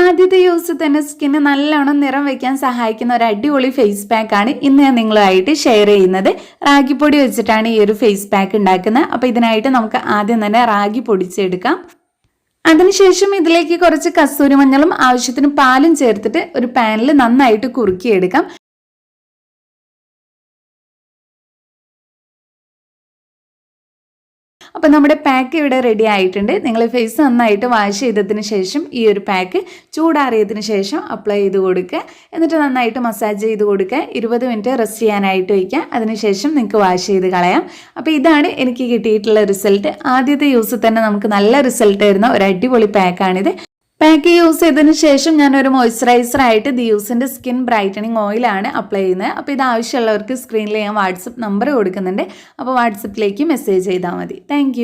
ആദ്യത്തെ യൂസ് തന്നെ സ്കിന്ന് നല്ലോണം നിറം വയ്ക്കാൻ സഹായിക്കുന്ന ഒരു അടിപൊളി ഫേസ് പാക്ക് ആണ് ഇന്ന് ഞാൻ നിങ്ങളുമായിട്ട് ഷെയർ ചെയ്യുന്നത്. റാഗിപ്പൊടി വെച്ചിട്ടാണ് ഈ ഒരു ഫേസ് പാക്ക് ഉണ്ടാക്കുന്നത്. അപ്പോൾ ഇതിനായിട്ട് നമുക്ക് ആദ്യം തന്നെ റാഗി പൊടിച്ചെടുക്കാം. അതിനുശേഷം ഇതിലേക്ക് കുറച്ച് കസ്തൂരി മഞ്ഞളും ആവശ്യത്തിന് പാലും ചേർത്തിട്ട് ഒരു പാനിൽ നന്നായിട്ട് കുറുക്കിയെടുക്കാം. അപ്പോൾ നമ്മുടെ പാക്ക് ഇവിടെ റെഡി ആയിട്ടുണ്ട്. നിങ്ങൾ ഫേസ് നന്നായിട്ട് വാഷ് ചെയ്തതിന് ശേഷം ഈ ഒരു പാക്ക് ചൂടാറിയതിന് ശേഷം അപ്ലൈ ചെയ്ത് കൊടുക്കുക. എന്നിട്ട് നന്നായിട്ട് മസാജ് ചെയ്ത് കൊടുക്കുക. 20 മിനിറ്റ് റെസ്റ്റ് ചെയ്യാനായിട്ട് വയ്ക്കുക. അതിനുശേഷം നിങ്ങൾക്ക് വാഷ് ചെയ്ത് കളയാം. അപ്പോൾ ഇതാണ് എനിക്ക് കിട്ടിയിട്ടുള്ള റിസൾട്ട്. ആദ്യത്തെ യൂസ് തന്നെ നമുക്ക് നല്ല റിസൾട്ട് വരുന്ന ഒരു അടിപൊളി പാക്കാണിത്. പാക്ക് യൂസ് ചെയ്തതിന് ശേഷം ഞാനൊരു മോയ്സ്ചറൈസർ ആയിട്ട് ദിയൂസിൻ്റെ സ്കിൻ ബ്രൈറ്റനിങ് ഓയിലാണ് അപ്ലൈ ചെയ്യുന്നത്. അപ്പോൾ ഇത് ആവശ്യമുള്ളവർക്ക് സ്ക്രീനിൽ ഞാൻ വാട്സപ്പ് നമ്പർ കൊടുക്കുന്നുണ്ട്. അപ്പോൾ വാട്സപ്പിലേക്ക് മെസ്സേജ് ചെയ്താൽ മതി. താങ്ക്